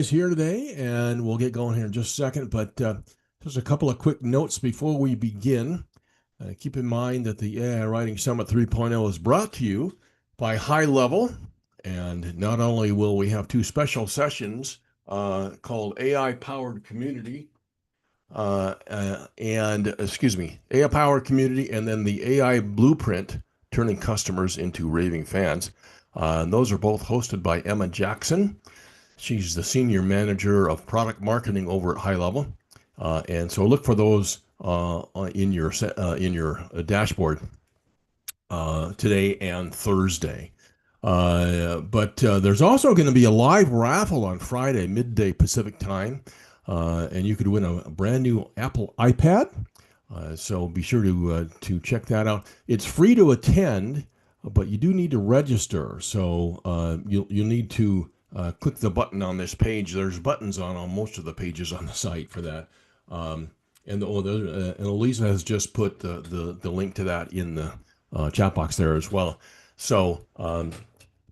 Is here today, and we'll get going here in just a second. But just a couple of quick notes before we begin. Keep in mind that the AI Writing Summit 3.0 is brought to you by High Level. And not only will we have two special sessions called AI Powered Community AI Powered Community, and then the AI Blueprint, turning customers into raving fans. And those are both hosted by Emma Jackson. She's the senior manager of product marketing over at High Level, and so look for those in your dashboard today and Thursday. But there's also going to be a live raffle on Friday, midday Pacific time, and you could win a brand new Apple iPad. So be sure to check that out. It's free to attend, but you do need to register. So you'll need to click the button on this page. There's buttons on most of the pages on the site for that. And Elisa has just put the link to that in the chat box there as well. So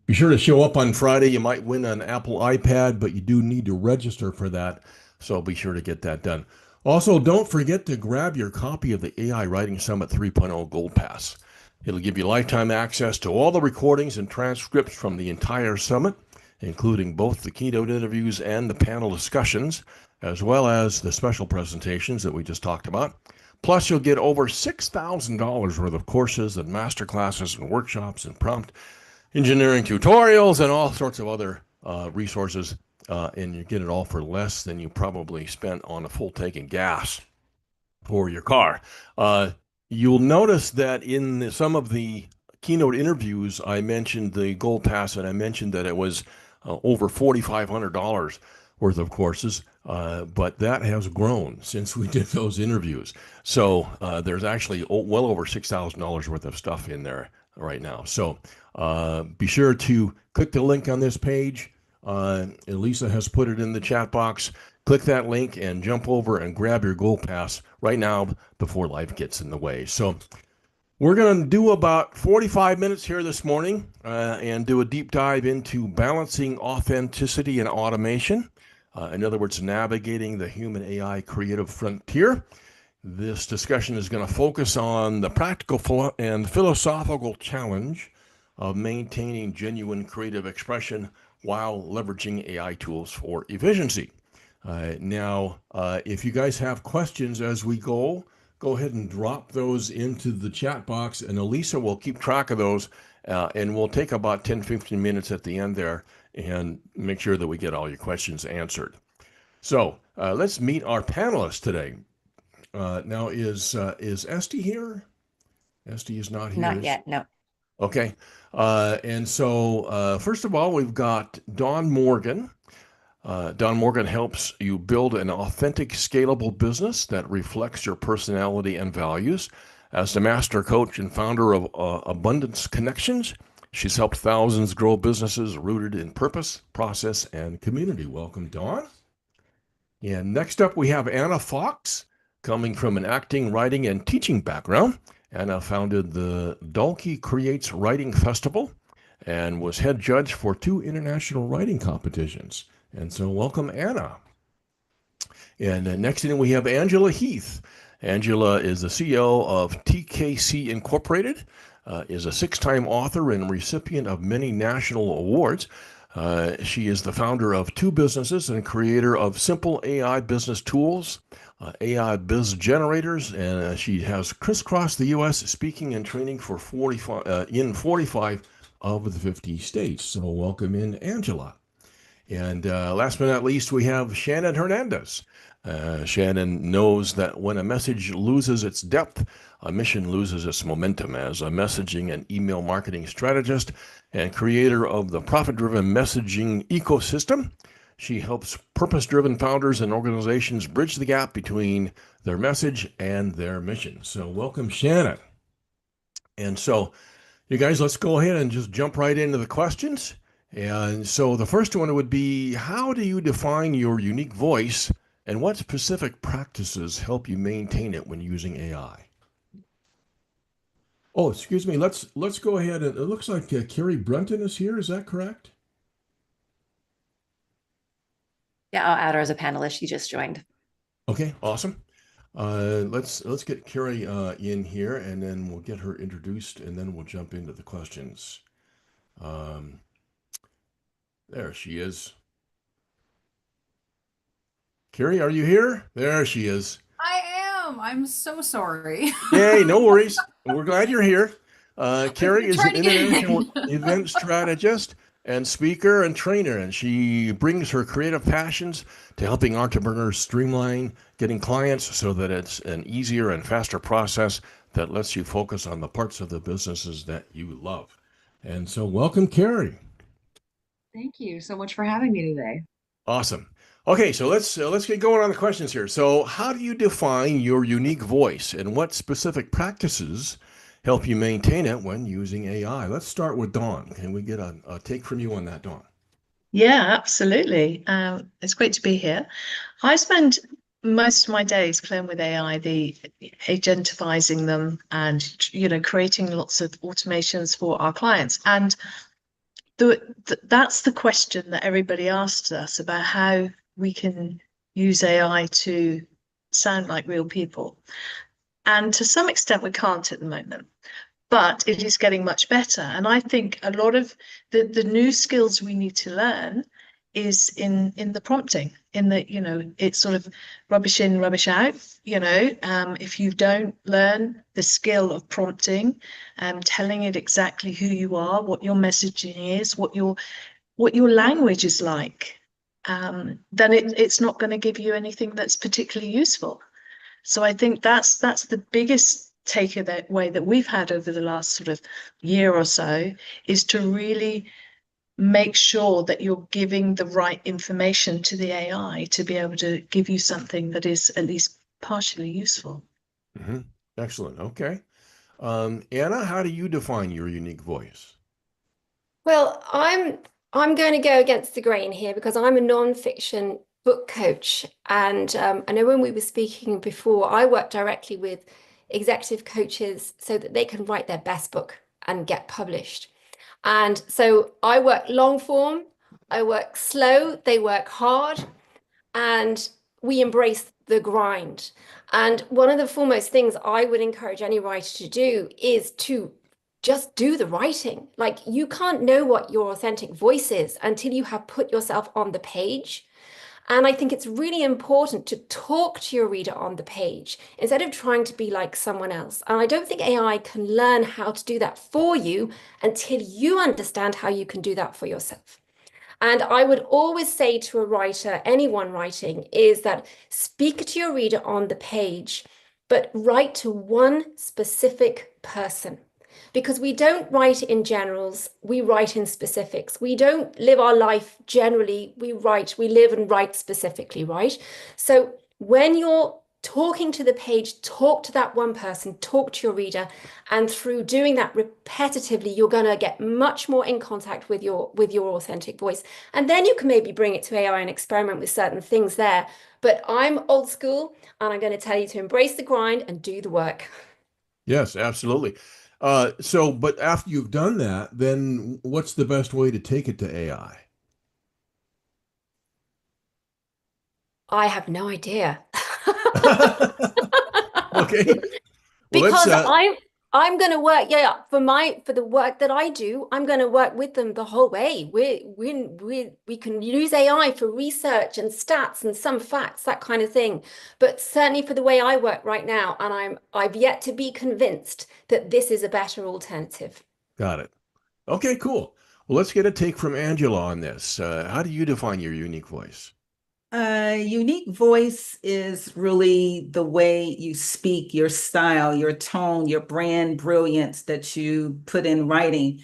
be sure to show up on Friday. You might win an Apple iPad, but you do need to register for that. So be sure to get that done. Also, don't forget to grab your copy of the AI Writing Summit 3.0 Gold Pass. It'll give you lifetime access to all the recordings and transcripts from the entire summit, including both the keynote interviews and the panel discussions, as well as the special presentations that we just talked about. Plus, you'll get over $6,000 worth of courses and masterclasses and workshops and prompt engineering tutorials and all sorts of other resources, and you get it all for less than you probably spent on a full tank of gas for your car. You'll notice that in some of the keynote interviews, I mentioned the Gold Pass, and I mentioned that it was over $4,500 worth of courses, but that has grown since we did those interviews. So there's actually well over $6,000 worth of stuff in there right now. So be sure to click the link on this page. Elisa has put it in the chat box. Click that link and jump over and grab your Gold Pass right now before life gets in the way. So we're going to do about 45 minutes here this morning and do a deep dive into balancing authenticity and automation. In other words, navigating the human AI creative frontier. This discussion is going to focus on the practical and philosophical challenge of maintaining genuine creative expression while leveraging AI tools for efficiency. Now, if you guys have questions as we go ahead and drop those into the chat box, and Elisa will keep track of those, and we'll take about 10-15 minutes at the end there and make sure that we get all your questions answered. So let's meet our panelists today. Now, is Esty here? Esty is not here. Not yet, no. Okay. And so first of all, we've got Dawn Morgan. Dawn Morgan helps you build an authentic, scalable business that reflects your personality and values. As the master coach and founder of Abundance Connections, she's helped thousands grow businesses rooted in purpose, process, and community. Welcome, Dawn. And next up, we have Anna Fox, coming from an acting, writing, and teaching background. Anna founded the Dalkey Creates Writing Festival and was head judge for 2 international writing competitions. And so welcome, Anna. And next in, we have Angela Heath. Angela is the CEO of TKC Incorporated, is a 6-time author and recipient of many national awards. She is the founder of 2 businesses and creator of Simple AI Business Tools, AI Biz Generators, and she has crisscrossed the U.S. speaking and training for 45 of the 50 states. So welcome in, Angela. And last but not least, we have Shannon Hernandez. Shannon knows that when a message loses its depth, a mission loses its momentum. As a messaging and email marketing strategist and creator of the Profit-Driven Messaging Ecosystem, she helps purpose-driven founders and organizations bridge the gap between their message and their mission. So welcome, Shannon. And so, you guys, let's go ahead and just jump right into the questions. And so the first one would be, how do you define your unique voice, and what specific practices help you maintain it when using AI? Oh, excuse me. Let's go ahead, and it looks like Carrie Brunton is here. Is that correct? Yeah, I'll add her as a panelist. She just joined. Okay, awesome. Let's get Carrie in here, and then we'll get her introduced, and then we'll jump into the questions. Um, there she is. Carrie, are you here? There she is. I am. I'm so sorry. Yay, no worries. We're glad you're here. I've Carrie been is an trying to get international in. event strategist and speaker and trainer, and she brings her creative passions to helping entrepreneurs streamline getting clients so that it's an easier and faster process that lets you focus on the parts of the businesses that you love. And so, welcome, Carrie. Thank you so much for having me today. Awesome. Okay, so let's get going on the questions here. So, how do you define your unique voice, and what specific practices help you maintain it when using AI? Let's start with Dawn. Can we get a take from you on that, Dawn? Yeah, absolutely. It's great to be here. I spend most of my days playing with AI, the agentifying them and creating lots of automations for our clients. And that's the question that everybody asks us about how we can use AI to sound like real people. And to some extent, we can't at the moment, but it is getting much better. And I think a lot of the new skills we need to learn is in the prompting, in the, it's sort of rubbish in, rubbish out. If you don't learn the skill of prompting, telling it exactly who you are, what your messaging is, what your language is like, then it's not going to give you anything that's particularly useful. So I think that's the biggest takeaway that we've had over the last sort of year or so, is to really make sure that you're giving the right information to the AI to be able to give you something that is at least partially useful. Hmm. Excellent. Okay. Anna, how do you define your unique voice? Well, I'm going to go against the grain here because I'm a non-fiction book coach, and I know when we were speaking before, I work directly with executive coaches so that they can write their best book and get published. And so I work long form, I work slow, they work hard, and we embrace the grind. And one of the foremost things I would encourage any writer to do is to just do the writing. Like, you can't know what your authentic voice is until you have put yourself on the page. And I think it's really important to talk to your reader on the page instead of trying to be like someone else. And I don't think AI can learn how to do that for you until you understand how you can do that for yourself. And I would always say to a writer, anyone writing, is that speak to your reader on the page, but write to one specific person. Because we don't write in generals, we write in specifics. We don't live our life generally, we live and write specifically, right? So when you're talking to the page, talk to that one person, talk to your reader, and through doing that repetitively, you're going to get much more in contact with your authentic voice. And then you can maybe bring it to AI and experiment with certain things there. But I'm old school, and I'm going to tell you to embrace the grind and do the work. Yes, absolutely. But after you've done that, then what's the best way to take it to AI? I have no idea. Okay. Well, let's Because I'm going to work, yeah, for the work that I do, I'm going to work with them the whole way. We can use AI for research and stats and some facts, that kind of thing. But certainly for the way I work right now, and I've yet to be convinced that this is a better alternative. got it. Okay, cool. Well, let's get a take from Angela on this. How do you define your unique voice? Unique voice is really the way you speak, your style, your tone, your brand brilliance that you put in writing.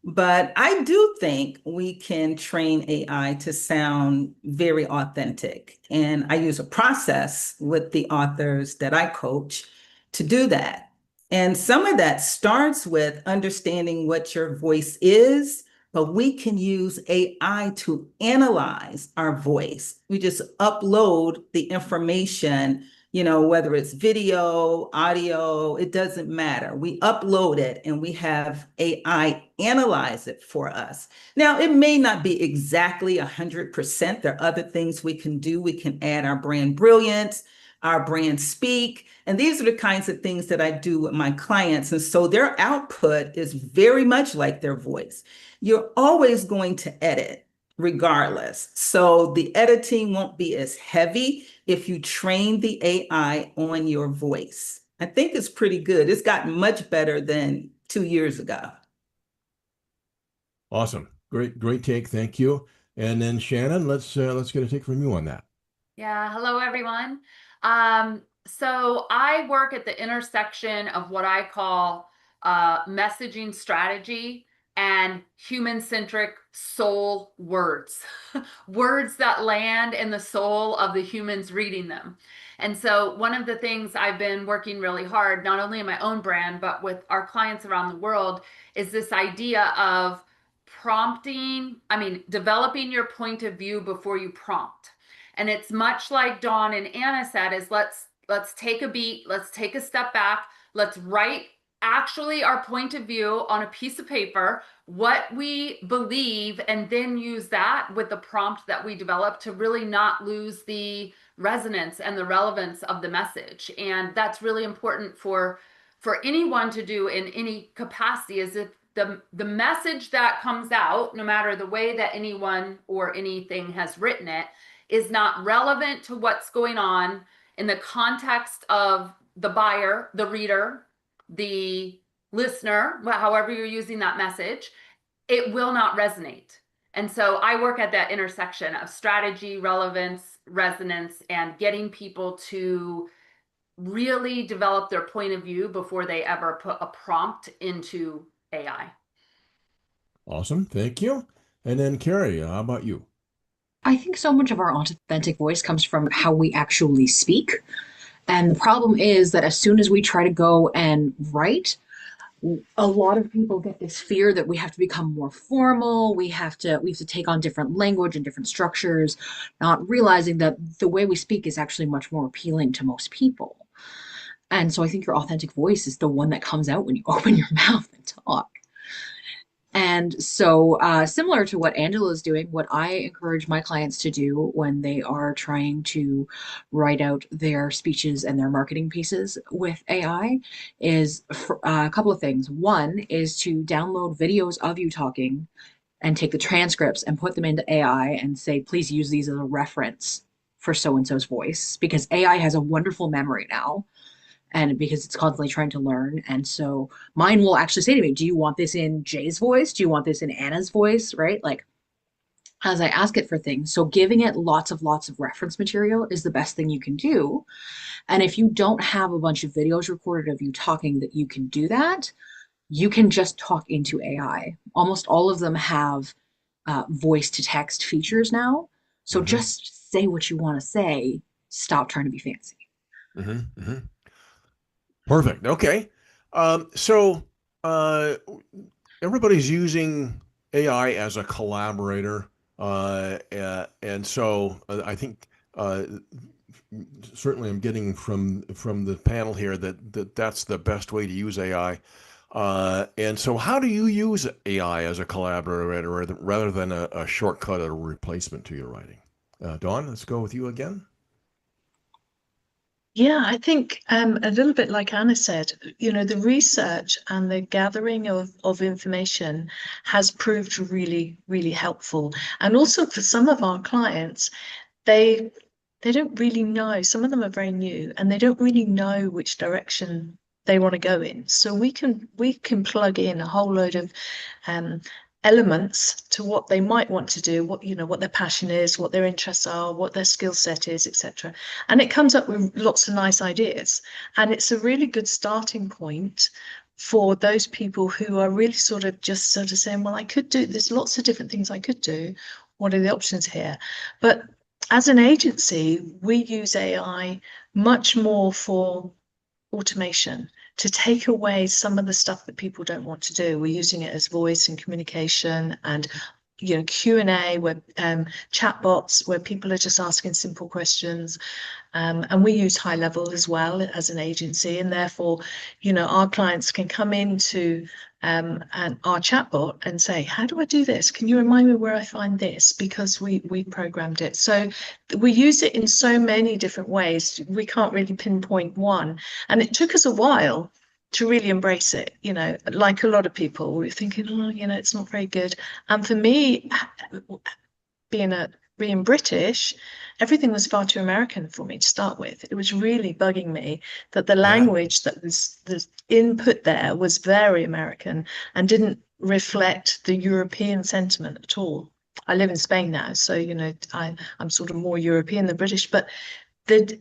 But I do think we can train AI to sound very authentic. And I use a process with the authors that I coach to do that. And some of that starts with understanding what your voice is, but we can use AI to analyze our voice. We just upload the information whether it's video, audio, it doesn't matter. We upload it and we have AI analyze it for us. Now, it may not be exactly 100%. There are other things we can do. We can add our brand brilliance, our brand speak, and these are the kinds of things that I do with my clients. And so their output is very much like their voice. You're always going to edit regardless. So the editing won't be as heavy if you train the AI on your voice. I think it's pretty good. It's gotten much better than 2 years ago. Awesome. Great take. Thank you. And then Shannon, let's get a take from you on that. Yeah, hello everyone. So I work at the intersection of what I call messaging strategy and human-centric soul words, words that land in the soul of the humans reading them. And so one of the things I've been working really hard, not only in my own brand, but with our clients around the world, is this idea of developing your point of view before you prompt. And it's much like Dawn and Anna said, is let's take a beat, let's take a step back, let's write actually our point of view on a piece of paper, what we believe, and then use that with the prompt that we develop to really not lose the resonance and the relevance of the message. And that's really important for anyone to do in any capacity, is if the message that comes out, no matter the way that anyone or anything has written it, is not relevant to what's going on in the context of the buyer, the reader, the listener, however you're using that message, it will not resonate. And so I work at that intersection of strategy, relevance, resonance, and getting people to really develop their point of view before they ever put a prompt into AI. Awesome. Thank you. And then Carrie, how about you? I think so much of our authentic voice comes from how we actually speak. And the problem is that as soon as we try to go and write, a lot of people get this fear that we have to become more formal, we have to take on different language and different structures, not realizing that the way we speak is actually much more appealing to most people. And so I think your authentic voice is the one that comes out when you open your mouth and talk. And so similar to what Angela is doing, what I encourage my clients to do when they are trying to write out their speeches and their marketing pieces with AI is a couple of things. One is to download videos of you talking and take the transcripts and put them into AI and say, please use these as a reference for so-and-so's voice, because AI has a wonderful memory now. And because it's constantly trying to learn. And so mine will actually say to me, do you want this in Jay's voice? Do you want this in Anna's voice? Right? Like, as I ask it for things. So giving it lots of reference material is the best thing you can do. And if you don't have a bunch of videos recorded of you talking that you can do that, you can just talk into AI. Almost all of them have voice to text features now. So just say what you want to say. Stop trying to be fancy. Perfect. Okay. So everybody's using AI as a collaborator. And so I think certainly I'm getting from the panel here that that's the best way to use AI. And so how do you use AI as a collaborator rather than a shortcut or a replacement to your writing? Dawn, let's go with you again. Yeah, I think a little bit like Anna said, the research and the gathering of information has proved really, really helpful. And also for some of our clients, they don't really know. Some of them are very new and they don't really know which direction they want to go in. So we can plug in a whole load of elements to what they might want to do, what their passion is, what their interests are, what their skill set is, etc. And it comes up with lots of nice ideas. And it's a really good starting point for those people who are really sort of saying, well, I could do, there's lots of different things I could do. What are the options here? But as an agency, we use AI much more for automation, to take away some of the stuff that people don't want to do. We're using it as voice and communication and Q&A, where chatbots, where people are just asking simple questions. And we use High Level as well as an agency, and therefore, our clients can come into and our chatbot and say, how do I do this? Can you remind me where I find this? Because we programmed it. So we use it in so many different ways. We can't really pinpoint one. And it took us a while to really embrace it. Like a lot of people, we were thinking, it's not very good. And for me, being British, everything was far too American for me to start with. It was really bugging me that the language that was the input there was very American and didn't reflect the European sentiment at all. I live in Spain now, so I'm sort of more European than British, but the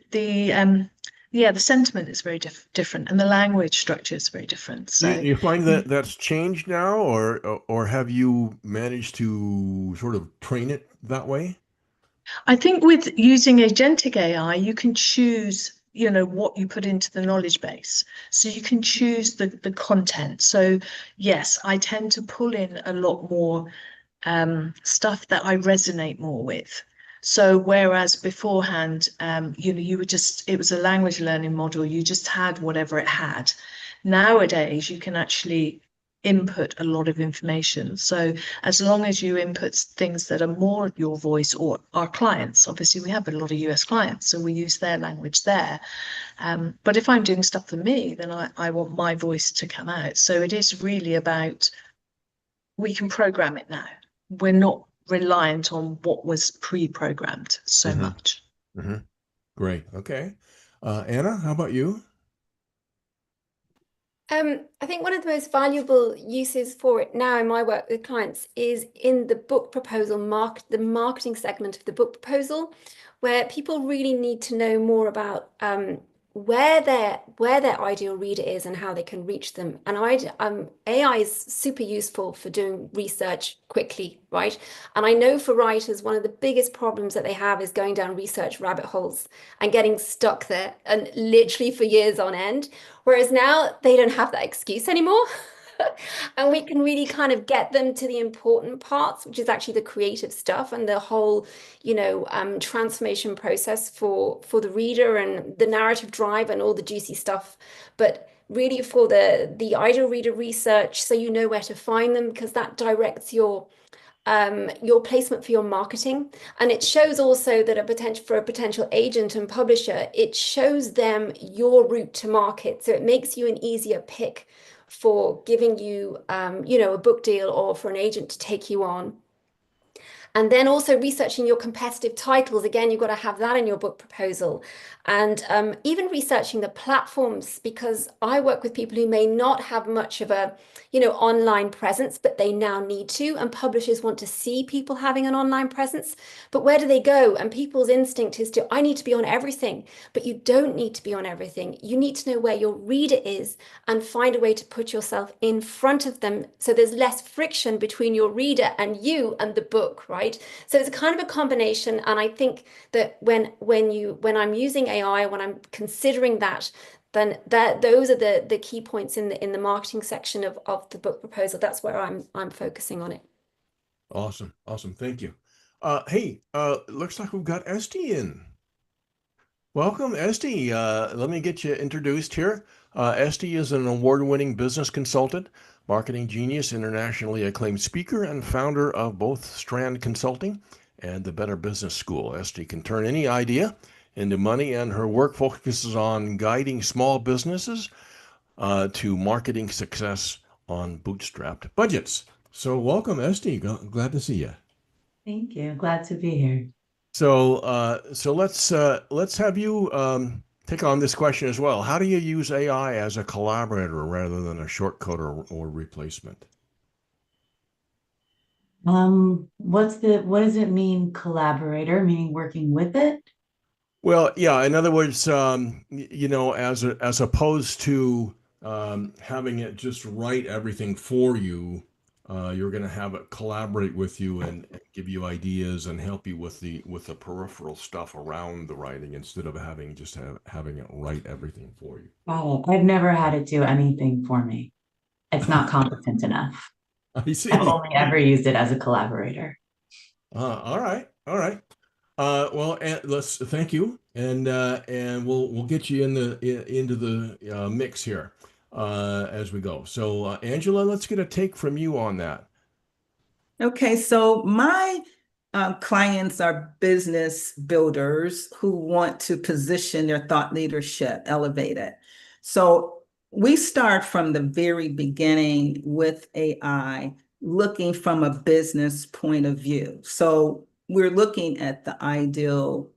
sentiment is very different, and the language structure is very different. So you find that that's changed now, or have you managed to sort of train it that way? I think with using agentic AI, you can choose, what you put into the knowledge base. So you can choose the content. So yes, I tend to pull in a lot more stuff that I resonate more with. So whereas beforehand, it was a language learning model, you just had whatever it had. Nowadays, you can actually input a lot of information. So as long as you input things that are more your voice or our clients, obviously we have a lot of US clients, so we use their language there. But if I'm doing stuff for me, then I want my voice to come out. So it is really about, we can program it now. We're not reliant on what was pre-programmed so much. Great. Okay. Anna, how about you? I think one of the most valuable uses for it now in my work with clients is in the book proposal the marketing segment of the book proposal, where people really need to know more about where their ideal reader is and how they can reach them. And AI is super useful for doing research quickly, right? And I know for writers, one of the biggest problems that they have is going down research rabbit holes and getting stuck there and literally for years on end. Whereas now they don't have that excuse anymore. And we can really kind of get them to the important parts, which is actually the creative stuff and the whole, transformation process for the reader and the narrative drive and all the juicy stuff. But really for the ideal reader research, so you know where to find them, because that directs your placement for your marketing. And it shows also that for a potential agent and publisher, it shows them your route to market. So it makes you an easier pick for giving you, a book deal or for an agent to take you on. And then also researching your competitive titles. Again, you've got to have that in your book proposal. And even researching the platforms, because I work with people who may not have much of a, online presence, but they now need to. And publishers want to see people having an online presence. But where do they go? And people's instinct is I need to be on everything. But you don't need to be on everything. You need to know where your reader is and find a way to put yourself in front of them, so there's less friction between your reader and you and the book, right? So it's kind of a combination. And I think that when I'm using AI, when I'm considering that, then those are the key points in the marketing section of the book proposal. That's where I'm focusing on it. Awesome. Thank you. Hey, looks like we've got Esty in. Welcome, Esty. Let me get you introduced here. Esty is an award-winning business consultant, marketing genius, internationally acclaimed speaker, and founder of both Strand Consulting and the Better Business School. Esty can turn any idea into money, and her work focuses on guiding small businesses to marketing success on bootstrapped budgets. So welcome, Esty. Glad to see you. Thank you. Glad to be here. So let's have you take on this question as well. How do you use AI as a collaborator rather than a shortcut or replacement? What does it mean, collaborator, meaning working with it? Well, yeah, in other words, as opposed to having it just write everything for you, you're going to have it collaborate with you and give you ideas and help you with the peripheral stuff around the writing, instead of having it write everything for you. Got it. I've never had it do anything for me. It's not competent enough. I see. I've only ever used it as a collaborator. All right, all right. Well, and let's thank you, and we'll get you into the mix here as we go. So, Angela, let's get a take from you on that. Okay, so my clients are business builders who want to position their thought leadership, elevate it. So we start from the very beginning with AI, looking from a business point of view. So we're looking at the ideal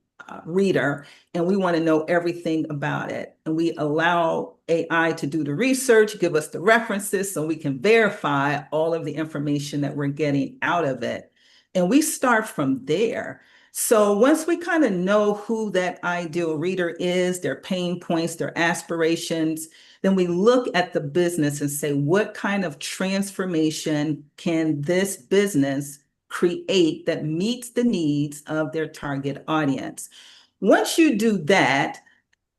reader, and we want to know everything about it. And we allow AI to do the research, give us the references so we can verify all of the information that we're getting out of it. And we start from there. So once we kind of know who that ideal reader is, their pain points, their aspirations, then we look at the business and say, what kind of transformation can this business create that meets the needs of their target audience? Once you do that,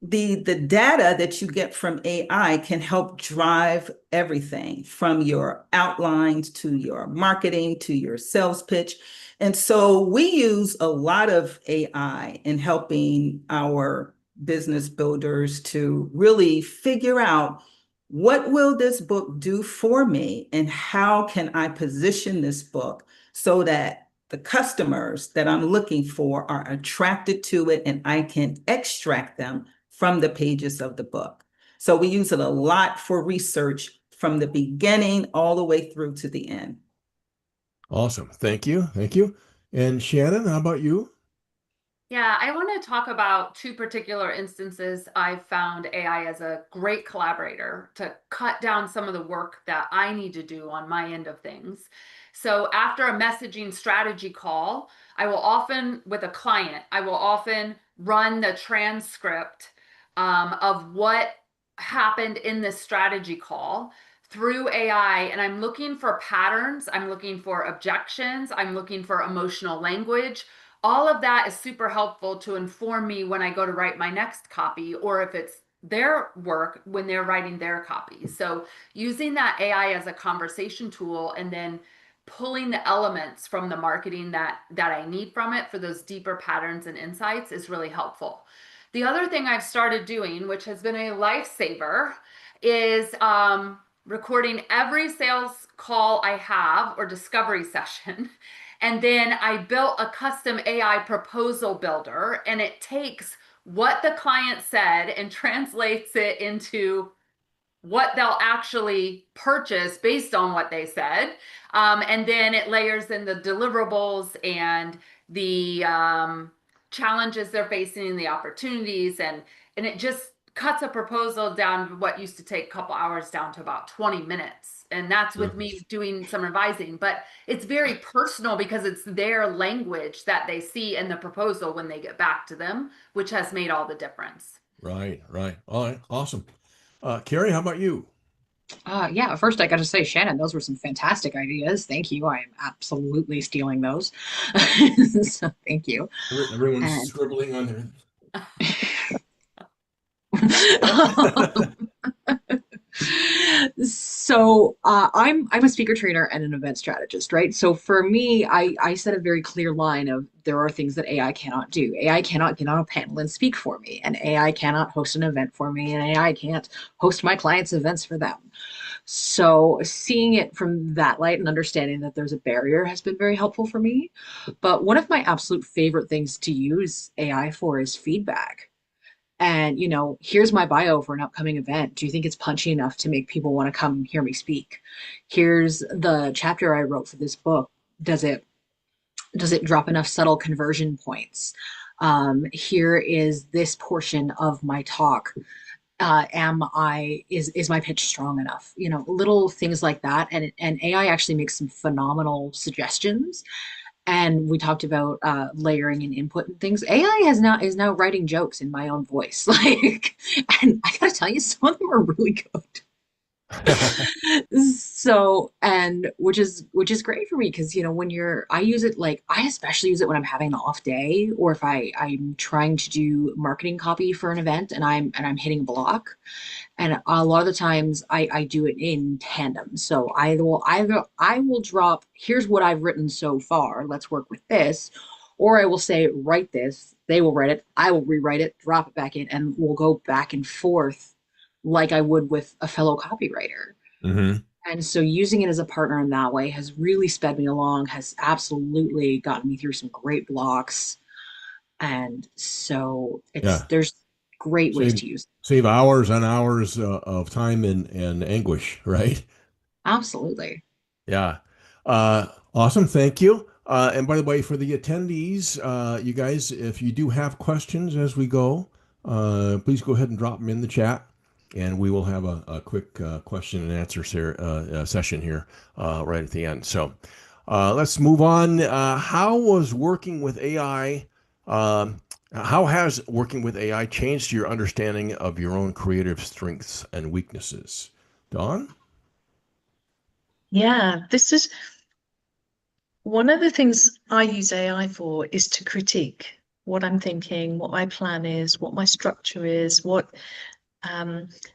the data that you get from AI can help drive everything from your outlines to your marketing to your sales pitch. And so we use a lot of AI in helping our business builders to really figure out, what will this book do for me and how can I position this book so that the customers that I'm looking for are attracted to it and I can extract them from the pages of the book. So we use it a lot for research from the beginning all the way through to the end. Awesome. Thank you. Thank you. And Shannon, how about you? Yeah, I want to talk about two particular instances. I've found AI as a great collaborator to cut down some of the work that I need to do on my end of things. So after a messaging strategy call, I will often, with a client, I will often run the transcript of what happened in this strategy call through AI, and I'm looking for patterns, I'm looking for objections, I'm looking for emotional language. All of that is super helpful to inform me when I go to write my next copy, or if it's their work when they're writing their copy. So using that AI as a conversation tool and then pulling the elements from the marketing that I need from it for those deeper patterns and insights is really helpful. The other thing I've started doing, which has been a lifesaver, is recording every sales call I have or discovery session. And then I built a custom AI proposal builder, and it takes what the client said and translates it into what they'll actually purchase based on what they said. And then it layers in the deliverables and the challenges they're facing, the opportunities, and it just cuts a proposal down what used to take a couple hours down to about 20 minutes. And that's with me doing some revising, but it's very personal because it's their language that they see in the proposal when they get back to them, which has made all the difference. Right, right. All right, awesome. Carrie, how about you? Yeah, first I got to say, Shannon, those were some fantastic ideas. Thank you. I am absolutely stealing those. So thank you. Everyone's And- scribbling on their. So I'm a speaker trainer and an event strategist, right? So for me, I set a very clear line of, there are things that AI cannot do. AI cannot get on a panel and speak for me, and AI cannot host an event for me, and AI can't host my clients' events for them. So seeing it from that light and understanding that there's a barrier has been very helpful for me. But one of my absolute favorite things to use AI for is feedback. And, here's my bio for an upcoming event. Do you think it's punchy enough to make people want to come hear me speak? Here's the chapter I wrote for this book. Does it drop enough subtle conversion points? Here is this portion of my talk. Is my pitch strong enough? Little things like that. And AI actually makes some phenomenal suggestions. And we talked about layering and input and things. AI is now writing jokes in my own voice. And I gotta tell you, some of them are really good. So, and which is great for me because when I use it, like I especially use it when I'm having an off day, or if I'm trying to do marketing copy for an event and I'm hitting a block. And a lot of the times I do it in tandem. So I will drop, here's what I've written so far, let's work with this. Or I will say, write this, they will write it, I will rewrite it, drop it back in, and we'll go back and forth like I would with a fellow copywriter. Hmm. And so using it as a partner in that way has really sped me along, has absolutely gotten me through some great blocks. And so Yeah. there's great ways Save to use it. save hours and hours of time and anguish, right? Absolutely. Yeah. Awesome. Thank you. And by the way, for the attendees, you guys, if you do have questions as we go, please go ahead and drop them in the chat, and we will have a quick question and answer session here right at the end. So let's move on. How was working with AI? How has working with AI changed your understanding of your own creative strengths and weaknesses? Dawn? Yeah, this is one of the things I use AI for, is to critique what I'm thinking, what my plan is, what my structure is, what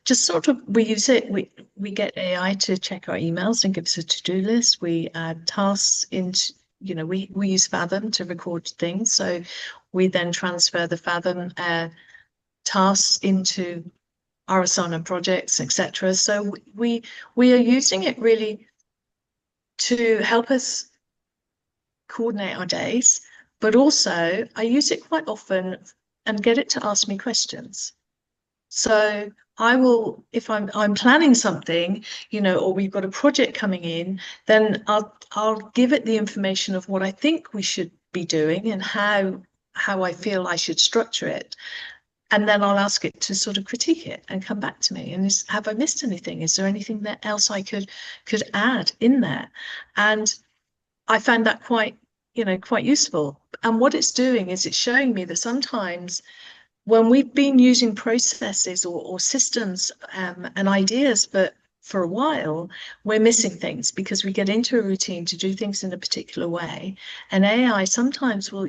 just sort of, we use it, we get AI to check our emails and give us a to-do list. We add tasks into, we use Fathom to record things. So we then transfer the Fathom tasks into our Asana projects, etc. So we are using it really to help us coordinate our days, but also I use it quite often and get it to ask me questions. So I will, if I'm planning something, or we've got a project coming in, then I'll give it the information of what I think we should be doing and how I feel I should structure it. And then I'll ask it to sort of critique it and come back to me. And have I missed anything? Is there anything else I could add in there? And I found that quite useful. And what it's doing is it's showing me that sometimes when we've been using processes or systems and ideas for a while, we're missing things because we get into a routine to do things in a particular way. And AI sometimes will,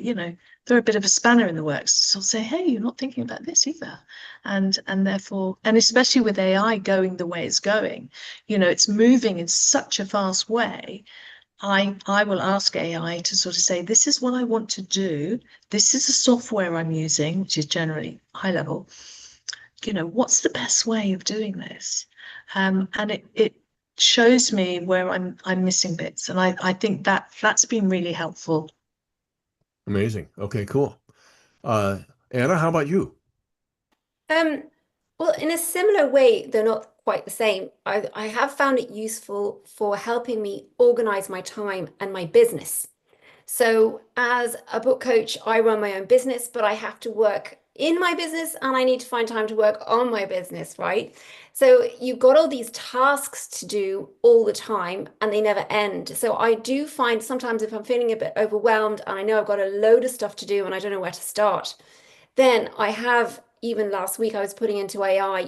throw a bit of a spanner in the works. So say, hey, you're not thinking about this either. And therefore, and especially with AI going the way it's going, it's moving in such a fast way. I will ask AI to sort of say, this is what I want to do. This is the software I'm using, which is generally high level. What's the best way of doing this? And it shows me where I'm missing bits. And I think that's been really helpful. Amazing. Okay, cool. Anna, how about you? Well, in a similar way, they're not quite the same. I have found it useful for helping me organize my time and my business. So as a book coach, I run my own business, but I have to work in my business and I need to find time to work on my business, right? So you've got all these tasks to do all the time and they never end. So I do find sometimes if I'm feeling a bit overwhelmed and I know I've got a load of stuff to do and I don't know where to start, then I have, even last week, I was putting into AI,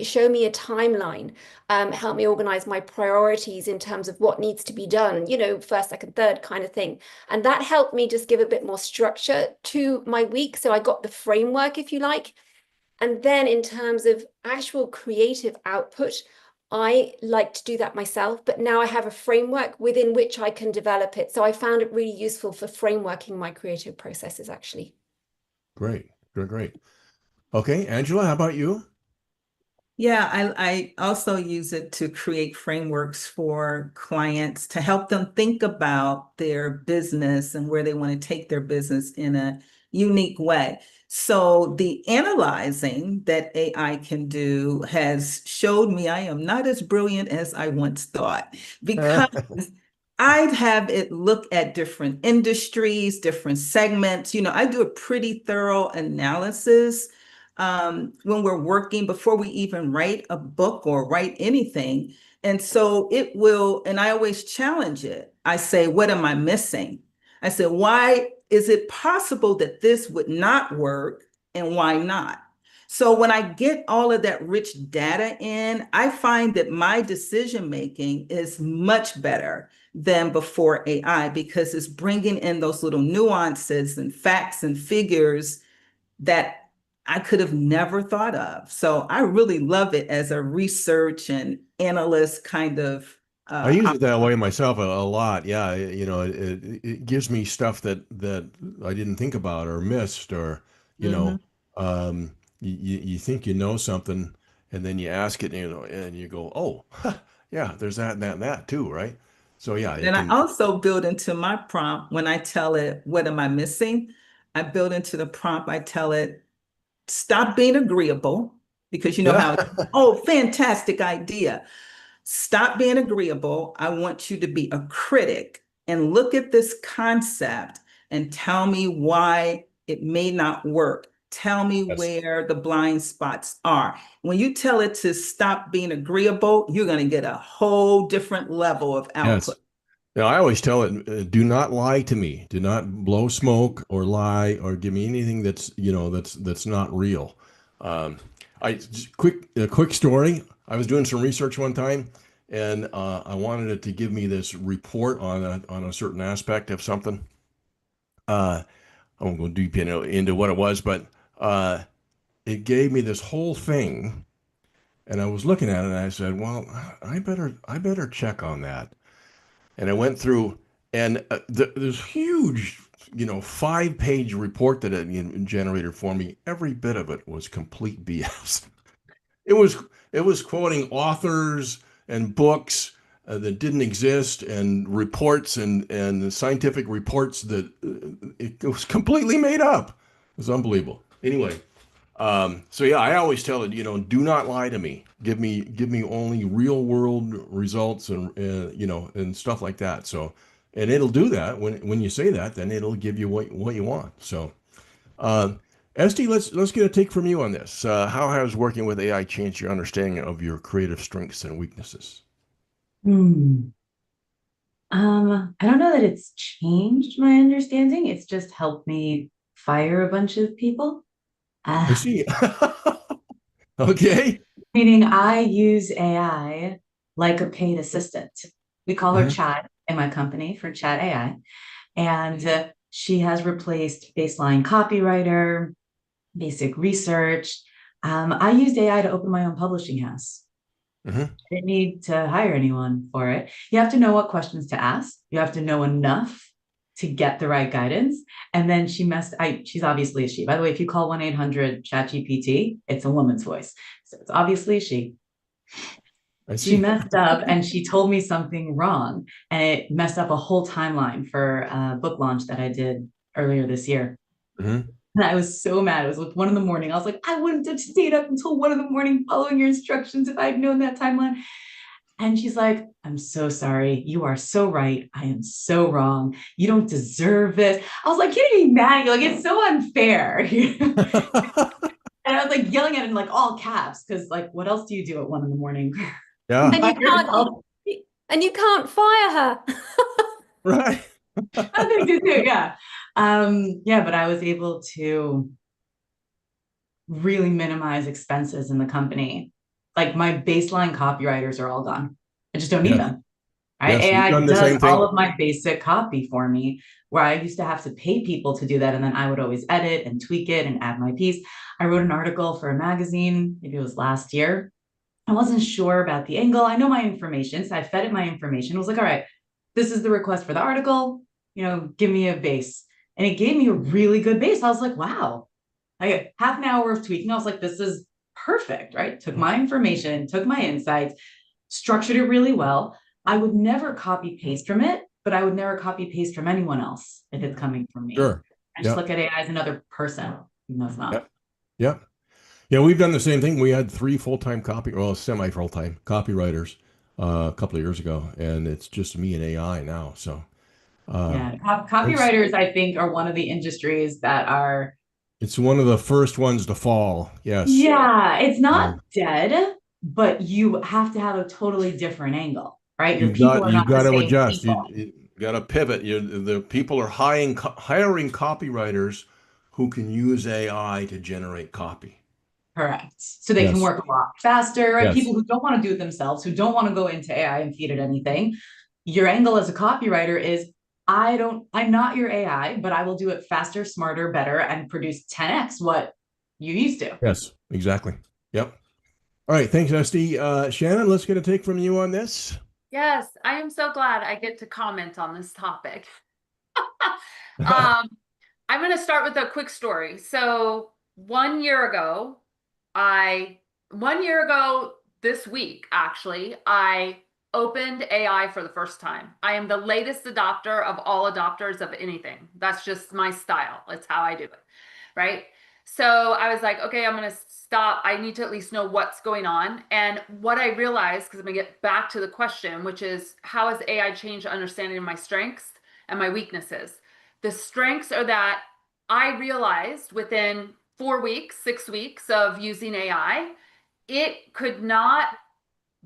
show me a timeline, help me organize my priorities in terms of what needs to be done, first, second, third kind of thing. And that helped me just give a bit more structure to my week. So I got the framework, if you like. And then in terms of actual creative output, I like to do that myself, but now I have a framework within which I can develop it. So I found it really useful for frameworking my creative processes, actually. Great, great, great. Okay, Angela, how about you? Yeah, I also use it to create frameworks for clients to help them think about their business and where they want to take their business in a unique way. So the analyzing that AI can do has showed me I am not as brilliant as I once thought, because I'd have it look at different industries, different segments. I do a pretty thorough analysis when we're working before we even write a book or write anything. And so it will, and I always challenge it. I say, what am I missing? I said, why is it possible that this would not work and why not? So when I get all of that rich data in, I find that my decision making is much better than before AI because it's bringing in those little nuances and facts and figures that I could have never thought of. So I really love it as a research and analyst kind of. I use it that way myself a lot. Yeah, it gives me stuff that I didn't think about or missed, or you know, you think you know something, and then you ask it, and you go, oh, yeah, there's that and that and that too, right? So yeah, it And I can. also build into my prompt when I tell it, what am I missing? I build into the prompt, I tell it, stop being agreeable, because you know how, Yeah. oh, fantastic idea. Stop being agreeable. I want you to be a critic and look at this concept and tell me why it may not work. Tell me Yes. where the blind spots are. When you tell it to stop being agreeable, you're going to get a whole different level of Yes. output. Now, I always tell it, do not lie to me. Do not blow smoke or lie or give me anything that's not real. Um, a quick story. I was doing some research one time, and I wanted it to give me this report on a certain aspect of something. I won't go deep into what it was, but it gave me this whole thing, and I was looking at it, and I said, "Well, I better check on that." And I went through, and this huge, 5-page report that it generated for me. Every bit of it was complete BS. It was it was quoting authors and books that didn't exist, and reports and scientific reports that it was completely made up. It was unbelievable. Anyway, so yeah, I always tell it, do not lie to me. Give me only real world results and and stuff like that. So, and it'll do that when you say that, then it'll give you what you want. So, uh, Esty, let's get a take from you on this. How has working with AI changed your understanding of your creative strengths and weaknesses? Hmm. I don't know that it's changed my understanding. It's just helped me fire a bunch of people. I Uh, see. Okay. Meaning I use AI like a paid assistant. We call her Mhm. Chat in my company for Chat AI. And she has replaced baseline copywriter, basic research. I used AI to open my own publishing house. Mhm. I didn't need to hire anyone for it. You have to know what questions to ask. You have to know enough to get the right guidance. And then she's obviously a she. By the way, if you call 1-800-ChatGPT, it's a woman's voice. So it's obviously a she. I She see. messed up and she told me something wrong. And it messed up a whole timeline for a book launch that I did earlier this year. Mhm. And I was so mad. It was like 1 a.m. I was like, I wouldn't have stayed up until 1 a.m. following your instructions if I had known that timeline. And she's like, I'm so sorry. You are so right. I am so wrong. You don't deserve this. I was like, you're getting mad. You're like, it's so unfair. And I was like yelling at it in like all caps because like, what else do you do at 1 a.m? Yeah. And you can't and you can't fire her. Right. I think you do, yeah. Yeah, but I was able to really minimize expenses in the company. Like my baseline copywriters are all gone. I just don't need Yes. them. Right? Yes. We've AI done the does same all thing. of my basic copy for me, where I used to have to pay people to do that. And then I would always edit and tweak it and add my piece. I wrote an article for a magazine, maybe it was last year. I wasn't sure about the angle. I know my information. So I fed it my information. I was like, all right, this is the request for the article. Give me a base. And it gave me a really good base. I was like, wow. I got half an hour of tweaking. I was like, this is perfect, right? Took my information, took my insights, structured it really well. I would never copy paste from it, but I would never copy paste from anyone else if it's coming from me. Sure. I just Yeah. look at AI as another person, even though it's not. Yeah. Yeah. Yeah, we've done the same thing. We had 3 full-time semi-full-time copywriters a couple of years ago, and it's just me and AI now. So Yeah, it's copywriters, I think, are one of the industries that are, it's one of the first ones to fall. Yes. yeah, it's Uh, not dead, but you have to have a totally different angle, right? Your you've people got are you've not the got to same adjust. people. You got to pivot. The people are hiring copywriters who can use AI to generate copy. Correct. So they can Yes. work a lot faster, right? Yes. People who don't want to do it themselves, who don't want to go into AI and feed it anything. Your angle as a copywriter is I'm not your AI, but I will do it faster, smarter, better, and produce 10x what you used to. Yes, exactly. Yep. All right. Thanks, Esty. Shannon, let's get a take from you on this. Yes, I am so glad I get to comment on this topic. I'm going to start with a quick story. So 1 year ago, this week, actually, I opened AI for the first time. I am the latest adopter of all adopters of anything. That's just my style. It's how I do it, right? So I was like, okay, I'm going to stop. I need to at least know what's going on. And what I realized, because I'm going to get back to the question, which is how has AI changed understanding my strengths and my weaknesses? The strengths are that I realized within 4 weeks, 6 weeks of using AI, it could not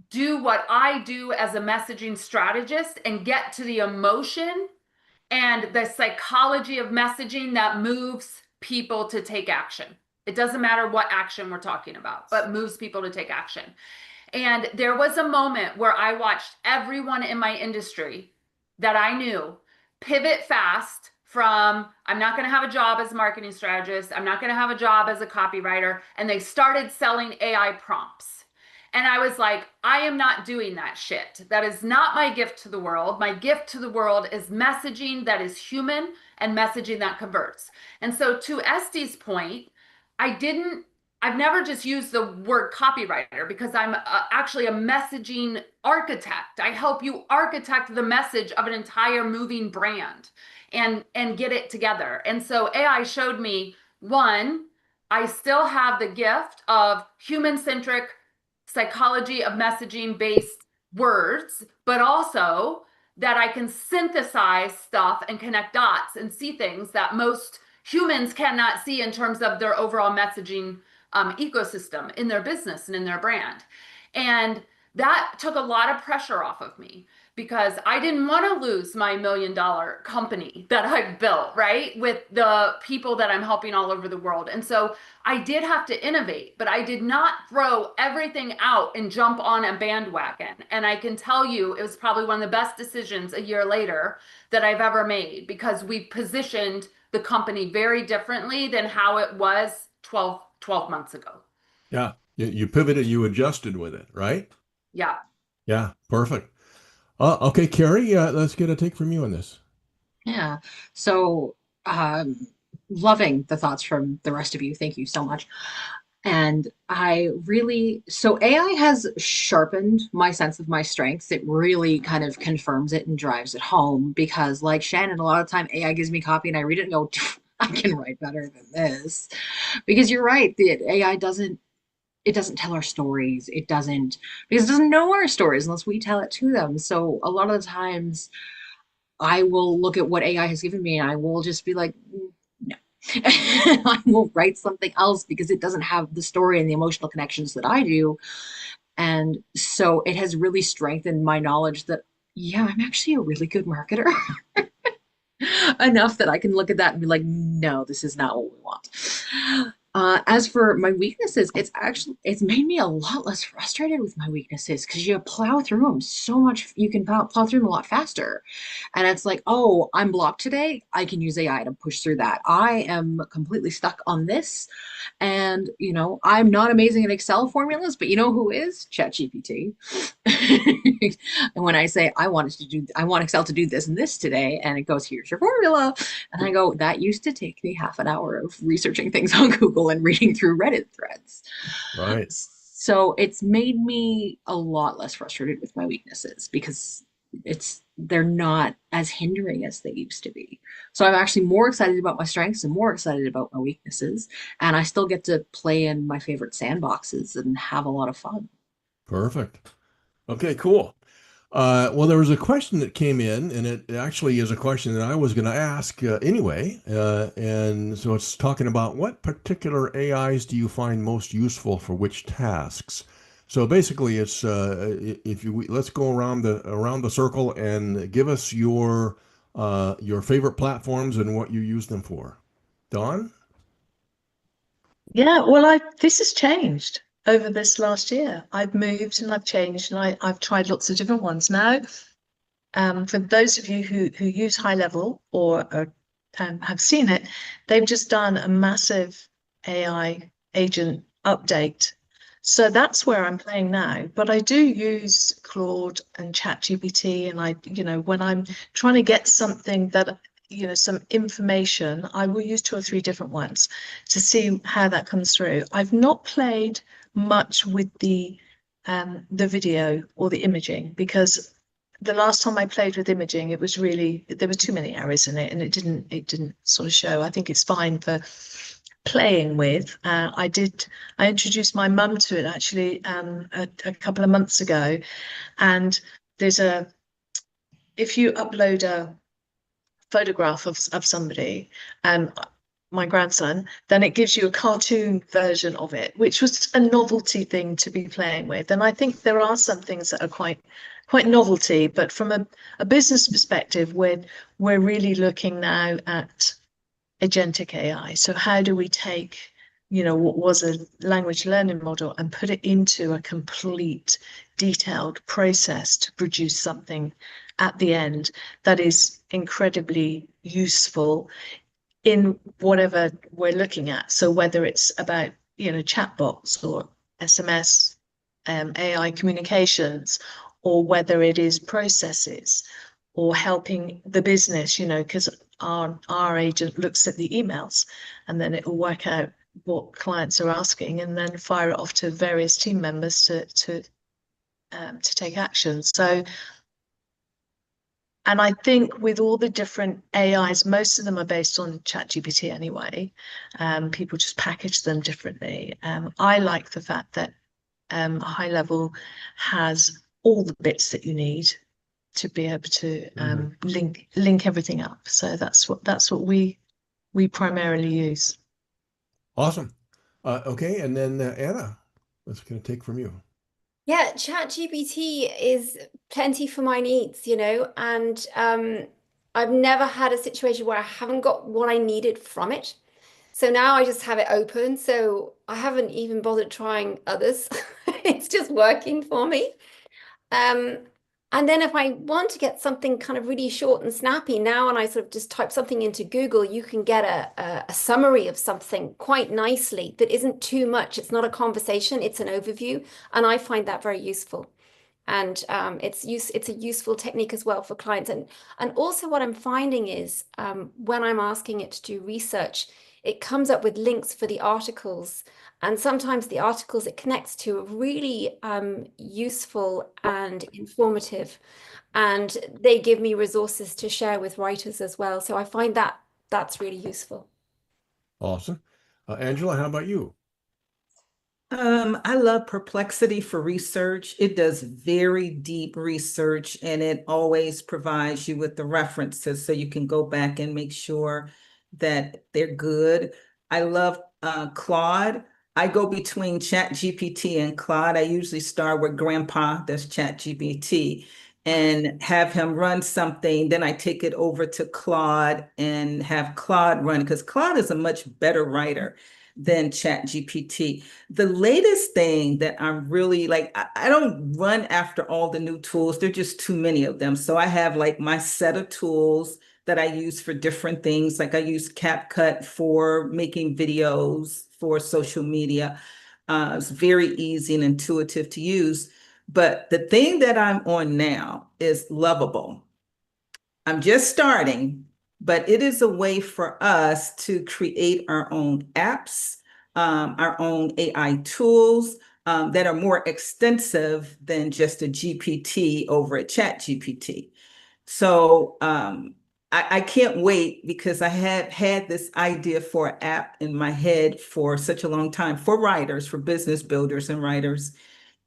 do what I do as a messaging strategist and get to the emotion and the psychology of messaging that moves people to take action. It doesn't matter what action we're talking about, but moves people to take action. And there was a moment where I watched everyone in my industry that I knew pivot fast from I'm not going to have a job as a marketing strategist, I'm not going to have a job as a copywriter, and they started selling AI prompts. And I was like, I am not doing that shit. That is not my gift to the world. My gift to the world is messaging that is human and messaging that converts. And so to Esty's point, I've never just used the word copywriter because I'm actually a messaging architect. I help you architect the message of an entire moving brand and get it together. And so AI showed me, one, I still have the gift of human-centric psychology of messaging based words, but also that I can synthesize stuff and connect dots and see things that most humans cannot see in terms of their overall messaging ecosystem in their business and in their brand. And that took a lot of pressure off of me because I didn't want to lose my $1 million company that I've built, right? With the people that I'm helping all over the world. And so I did have to innovate, but I did not throw everything out and jump on a bandwagon. And I can tell you, it was probably one of the best decisions a year later that I've ever made because we positioned the company very differently than how it was 12 months ago. Yeah. You pivoted, you adjusted with it, right? Yeah. Yeah. Perfect. Okay, Carrie, let's get a take from you on this. Yeah. So, loving the thoughts from the rest of you. Thank you so much. And so AI has sharpened my sense of my strengths. It really kind of confirms it and drives it home because, like Shannon, a lot of time AI gives me copy and I read it and go, I can write better than this. Because you're right, the AI doesn't tell our stories. Because it doesn't know our stories unless we tell it to them. So a lot of the times I will look at what AI has given me and I will just be like, no. I will write something else because it doesn't have the story and the emotional connections that I do. And so it has really strengthened my knowledge that, yeah, I'm actually a really good marketer. Enough that I can look at that and be like, no, this is not what we want. As for my weaknesses, it's made me a lot less frustrated with my weaknesses because you plow through them so much. You can plow through them a lot faster. And it's like, oh, I'm blocked today. I can use AI to push through that. I am completely stuck on this. And, I'm not amazing at Excel formulas, but you know who is? ChatGPT. And when I say I want Excel to do this and this today, and it goes, here's your formula. And I go, that used to take me half an hour of researching things on Google and reading through Reddit threads. Right. So it's made me a lot less frustrated with my weaknesses because they're not as hindering as they used to be. So I'm actually more excited about my strengths and more excited about my weaknesses. And I still get to play in my favorite sandboxes and have a lot of fun. Perfect. Okay, cool. Well, there was a question that came in, and it actually is a question that I was going to ask anyway. And so it's talking about what particular AIs do you find most useful for which tasks? So basically, it's let's go around the circle and give us your favorite platforms and what you use them for. Dawn? Yeah, well, this has changed over this last year. I've moved and I've changed, and I've tried lots of different ones now. For those of you who use High Level or have seen it, they've just done a massive AI agent update. So that's where I'm playing now. But I do use Claude and ChatGPT, and when I'm trying to get something that, some information, I will use 2 or 3 different ones to see how that comes through. I've not played much with the video or the imaging, because the last time I played with imaging, it was really, there were too many errors in it, and it didn't sort of show. I think it's fine for playing with. I introduced my mum to it actually a couple of months ago, and if you upload a photograph of somebody, my grandson, then it gives you a cartoon version of it, which was a novelty thing to be playing with. And I think there are some things that are quite novelty, but from a business perspective, we're really looking now at agentic AI. So how do we take, what was a language learning model and put it into a complete detailed process to produce something at the end that is incredibly useful in whatever we're looking at. So whether it's about, chatbots or SMS, AI communications, or whether it is processes or helping the business, because our agent looks at the emails and then it will work out what clients are asking and then fire it off to various team members to take action. So, and I think with all the different AIs, most of them are based on ChatGPT anyway. People just package them differently. I like the fact that High Level has all the bits that you need to be able to link everything up. So that's what we primarily use. Awesome. Okay, and then Anna, what's going to take from you? Yeah, ChatGPT is plenty for my needs, and I've never had a situation where I haven't got what I needed from it. So now I just have it open. So I haven't even bothered trying others. It's just working for me. And then if I want to get something kind of really short and snappy now, and I sort of just type something into Google, you can get a summary of something quite nicely that isn't too much. It's not a conversation, it's an overview. And I find that very useful. And it's a useful technique as well for clients. And also what I'm finding is when I'm asking it to do research, it comes up with links for the articles. And sometimes the articles it connects to are really useful and informative. And they give me resources to share with writers as well. So I find that that's really useful. Awesome. Angela, how about you? I love Perplexity for research. It does very deep research and it always provides you with the references so you can go back and make sure that they're good. I love Claude. I go between ChatGPT and Claude. I usually start with Grandpa, that's ChatGPT, and have him run something. Then I take it over to Claude and have Claude run, because Claude is a much better writer than ChatGPT. The latest thing that I'm really like, I don't run after all the new tools. There are just too many of them. So I have like my set of tools that I use for different things. Like I use CapCut for making videos for social media. It's very easy and intuitive to use. But the thing that I'm on now is Lovable. I'm just starting, but it is a way for us to create our own apps, our own AI tools that are more extensive than just a GPT over a ChatGPT. So I can't wait, because I have had this idea for an app in my head for such a long time for writers, for business builders and writers.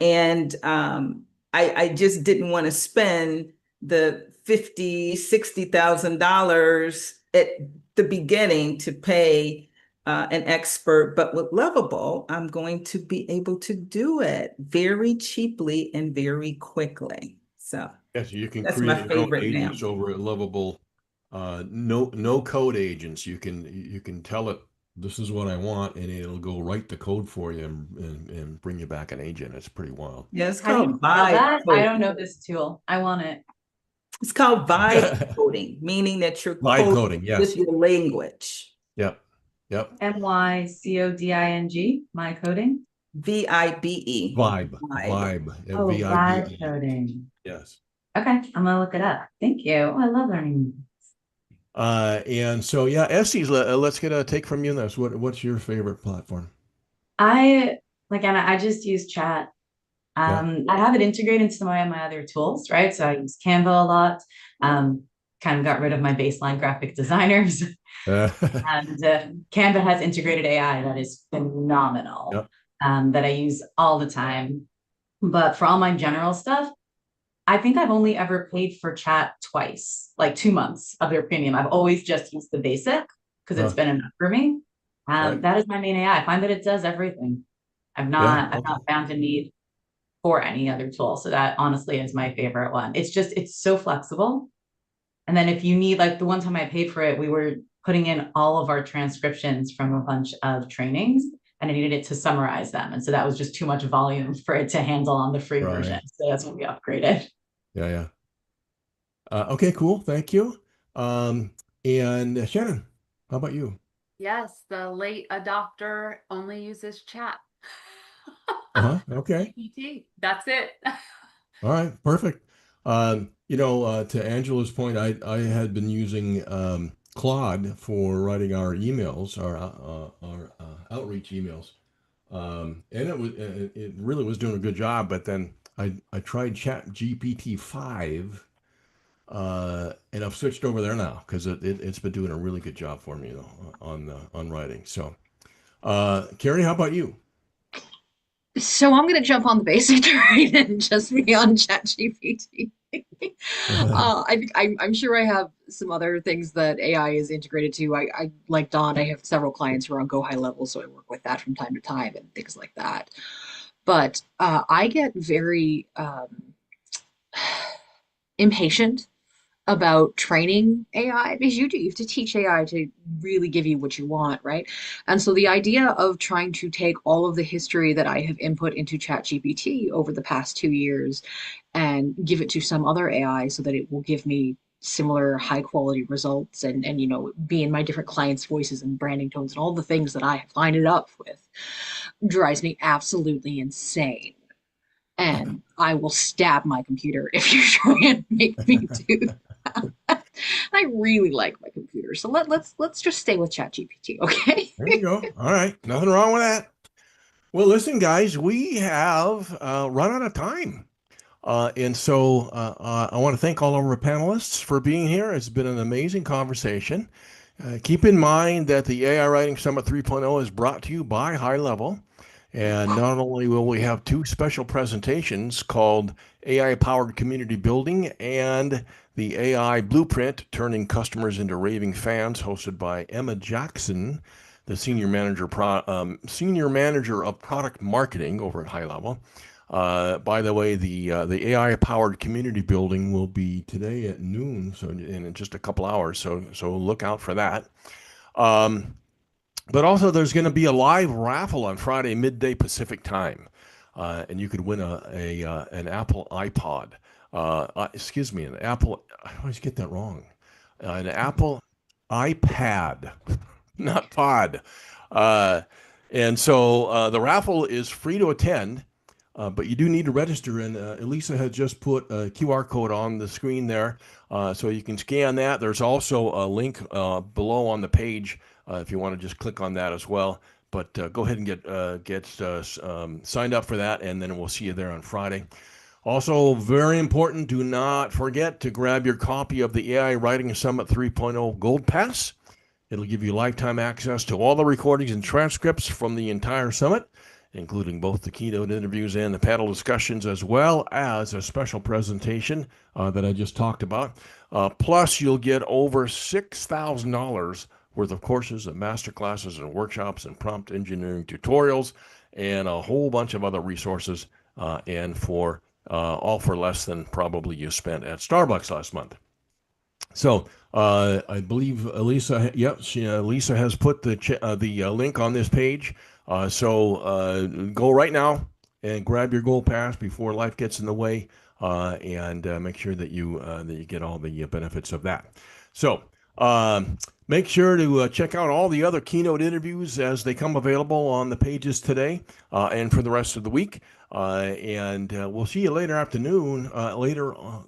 And I just didn't want to spend the $50,000-$60,000 at the beginning to pay an expert. But with Lovable, I'm going to be able to do it very cheaply and very quickly. So Yes, you can that's create my your own favorite now. agents over at Lovable. No code agents. You can tell it this is what I want, and it'll go write the code for you and bring you back an agent. It's pretty wild. Yeah, it's How do you called spell that? I vibe don't know this tool. I want it. It's called vibe coding, meaning that you're Vibe coding coding, yes. with your language. Yep. Yep. MyCoding, my coding. VIBE. Vibe. Vibe. Vibe. Oh, VIBE. vibe coding. Yes. Okay, I'm gonna look it up. Thank you. Oh, I love learning. And so, yeah, Essie, let's get a take from you on this. What's your favorite platform? I just use chat. Yeah. I have it integrated into some of my other tools, right? So I use Canva a lot. Kind of got rid of my baseline graphic designers. And Canva has integrated AI that is phenomenal. Yep. That I use all the time. But for all my general stuff, I think I've only ever paid for chat twice, like 2 months of their premium. I've always just used the basic because it's been enough for me. Right. That is my main AI. I find that it does everything. I've not found a need for any other tool. So that honestly is my favorite one. It's so flexible. And then if you need, like the one time I paid for it, we were putting in all of our transcriptions from a bunch of trainings and I needed it to summarize them. And so that was just too much volume for it to handle on the free version. So that's when we upgraded. Yeah. Okay, cool. Thank you. And Shannon, how about you? Yes, the late adopter only uses chat. Okay. GPT. That's it. All right. Perfect. To Angela's point, I had been using Claude for writing our emails, our outreach emails, and it really was doing a good job. But then I tried Chat GPT 5, and I've switched over there now because it's been doing a really good job for me, on writing. So, Carrie, how about you? So I'm going to jump on the basic train and just be on ChatGPT. I'm sure I have some other things that AI is integrated to. I like Don. I have several clients who are on Go High Level, so I work with that from time to time and things like that. But I get very impatient about training AI because you have to teach AI to really give you what you want, right? And so the idea of trying to take all of the history that I have input into ChatGPT over the past 2 years and give it to some other AI so that it will give me similar high quality results and be in my different clients' voices and branding tones and all the things that I have lined it up with drives me absolutely insane. And I will stab my computer if you try and make me do that. I really like my computer, so let's just stay with ChatGPT, okay? There you go. All right, nothing wrong with that. Well, listen, guys, we have run out of time, and so I want to thank all of our panelists for being here. It's been an amazing conversation. Keep in mind that the AI Writing Summit 3.0 is brought to you by High Level. And not only will we have 2 special presentations called AI-Powered Community Building and the AI Blueprint, Turning Customers into Raving Fans, hosted by Emma Jackson, the Senior Manager of Product Marketing over at High Level. By the way, the AI-Powered Community Building will be today at noon, so in just a couple hours, so look out for that. But also, there's going to be a live raffle on Friday, midday Pacific time, and you could win an Apple iPod. An Apple. I always get that wrong. An Apple iPad, not pod. And so the raffle is free to attend, but you do need to register. And Elisa had just put a QR code on the screen there, so you can scan that. There's also a link below on the page. If you want to just click on that as well. But go ahead and get signed up for that, and then we'll see you there on Friday. Also, very important, do not forget to grab your copy of the AI Writing Summit 3.0 Gold Pass. It'll give you lifetime access to all the recordings and transcripts from the entire summit, including both the keynote interviews and the panel discussions, as well as a special presentation that I just talked about. Plus, you'll get over $6,000 worth of courses and masterclasses and workshops and prompt engineering tutorials and a whole bunch of other resources, and all for less than probably you spent at Starbucks last month. So I believe Lisa, yep, Lisa has put the link on this page. So go right now and grab your Gold Pass before life gets in the way, and make sure that you get all the benefits of that. So make sure to check out all the other keynote interviews as they come available on the pages today and for the rest of the week. And we'll see you later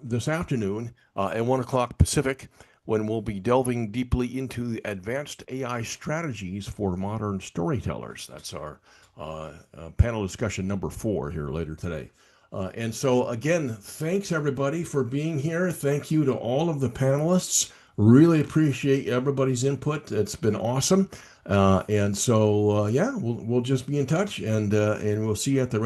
this afternoon at 1 o'clock Pacific, when we'll be delving deeply into advanced AI strategies for modern storytellers. That's our panel discussion number 4 here later today. And so again, thanks everybody for being here. Thank you to all of the panelists. Really appreciate everybody's input. It's been awesome. And so, yeah, we'll just be in touch, and we'll see you at the